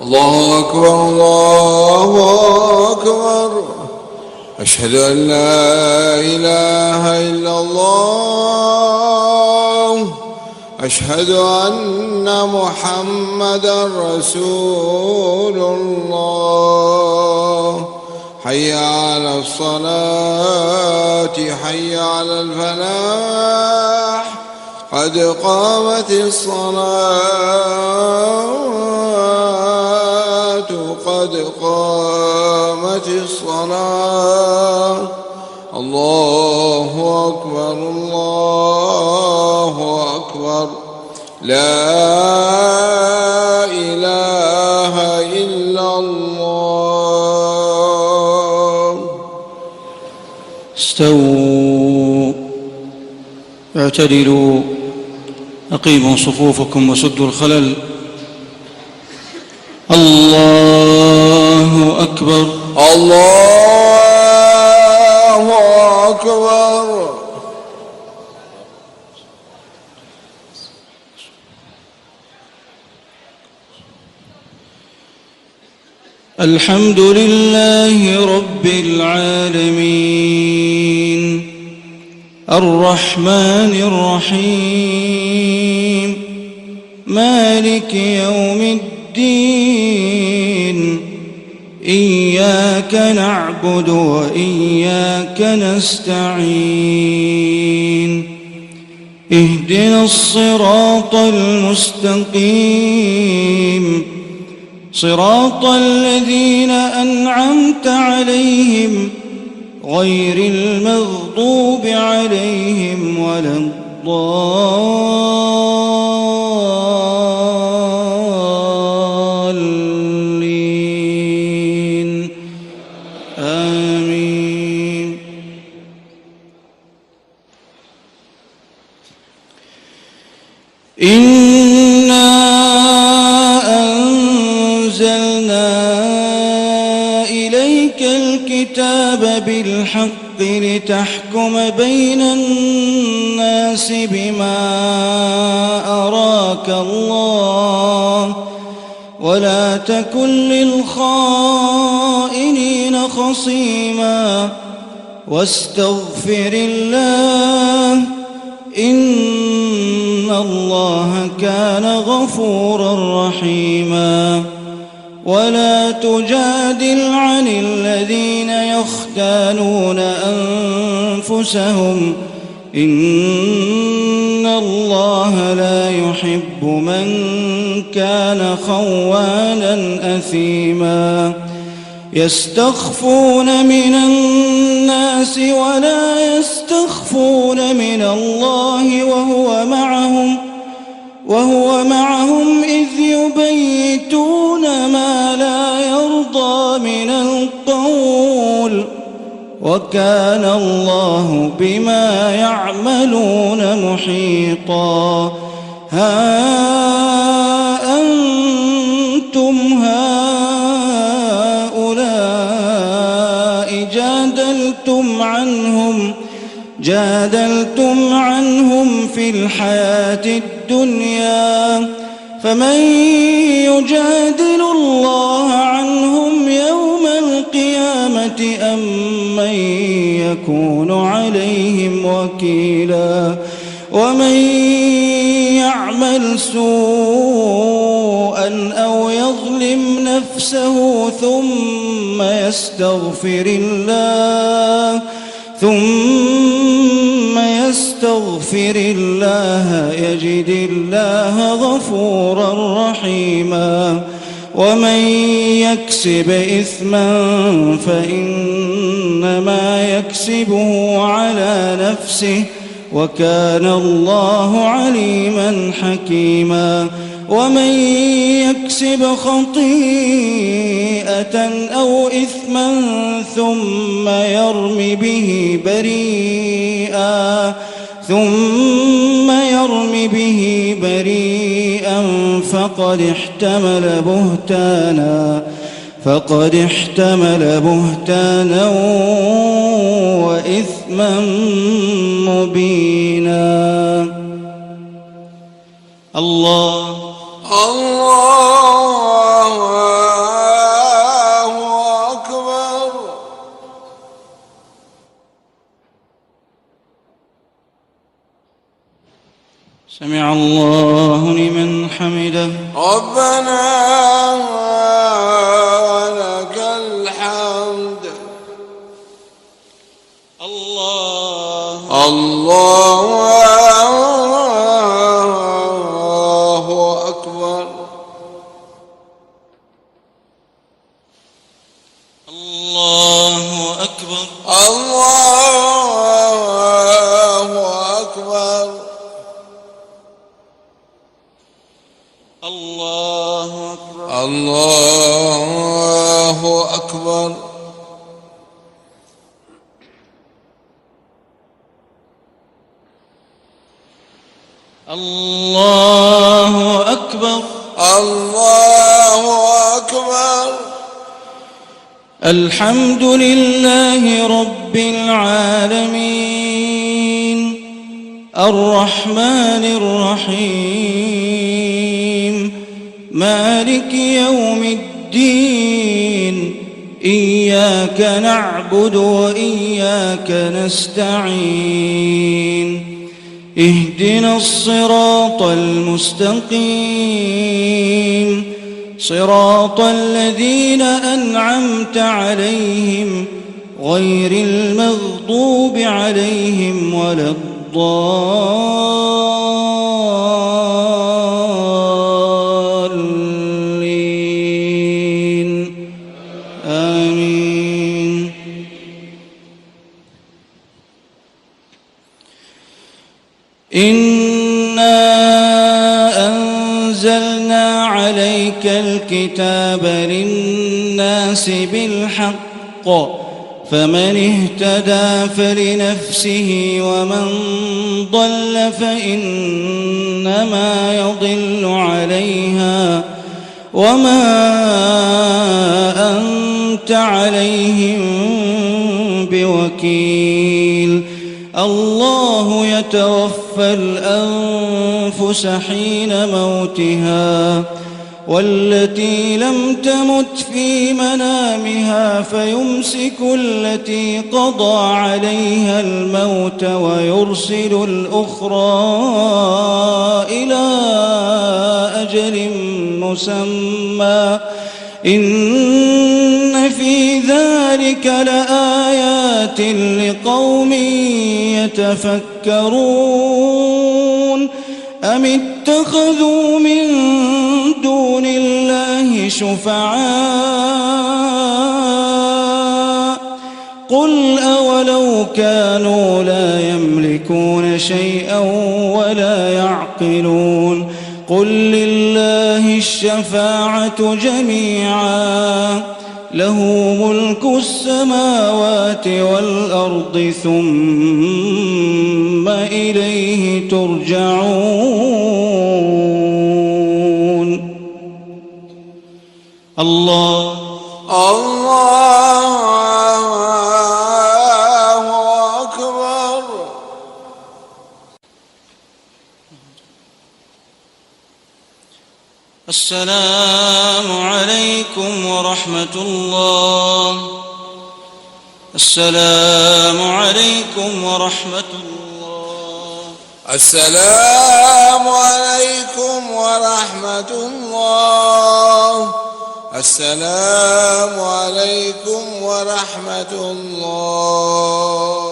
الله أكبر الله أكبر. أشهد أن لا إله إلا الله. أشهد أن محمدا رسول الله. حي على الصلاة حي على الفلاح. قد قامت الصلاة قد قامت الصلاة. الله أكبر الله أكبر. لا إله إلا الله. استووا اعتدلوا أقيموا صفوفكم وسدوا الخلل. الله أكبر الله أكبر. الحمد لله رب العالمين الرحمن الرحيم مالك يوم الدين. إياك نعبد وإياك نستعين. اهدنا الصراط المستقيم صراط الذين أنعمت عليهم غير المغضوب عليهم ولا الضالين. آمين. إنا أنزلنا إليك الكتاب بالحق لتحكم بين الناس بما أراك الله ولا تكن للخائنين خصيما واستغفر الله إن الله كان غفورا رحيما. ولا تجادل عن الذين يختانون أنفسهم إن الله لا يحب من كان خوانا أثيما. يستخفون من الناس ولا يستخفون من الله وهو معهم إذ يبيتون ما لا يرضى من القول وكان الله بما يعملون محيطا. ها أنتم هؤلاء جادلتم عنهم في الحياة الدنيا فمن يجادل الله عنهم يوم القيامة أم من يكون عليهم وكيلا. ومن يعمل سوءا أو يظلم نفسه ثم يستغفر الله يجد الله غفورا رحيما. ومن يكسب إثما فإنما يكسبه على نفسه وكان الله عليما حكيما. ومن يكسب خطيئة أو إثما ثم يرم به بريئا فقد احتمل بهتانا وإثما مبينا. الله سمع الله لمن حمده. ربنا ولك الحمد. الله أكبر. الله أكبر. الله أكبر. الله أكبر. الله أكبر. الله أكبر. الله أكبر. الحمد لله رب العالمين الرحمن الرحيم مالك يوم الدين إياك نعبد وإياك نستعين اهدنا الصراط المستقيم صراط الذين أنعمت عليهم غير المغضوب عليهم ولا الضالين آمين. إنا أنزلنا عليك الكتاب للناس بالحق فمن اهتدى فلنفسه ومن ضل فإنما يضل عليها وما أنت عليهم بوكيل. الله يتوفى الأنفس حين موتها والتي لم تمت في منامها فيمسك التي قضى عليها الموت ويرسل الأخرى إلى أجل مسمى إن في ذلك لآيات لقوم يتفكرون. أم اتخذوا من دون الله شفعاء قل أولو كانوا لا يملكون شيئا ولا يعقلون قل لله الشفاعة جميعا له ملك السماوات والأرض ثم إليه ترجعون. الله أكبر. السلام عليكم ورحمة الله. السلام عليكم ورحمة الله. السلام عليكم ورحمة الله. السلام عليكم ورحمة الله.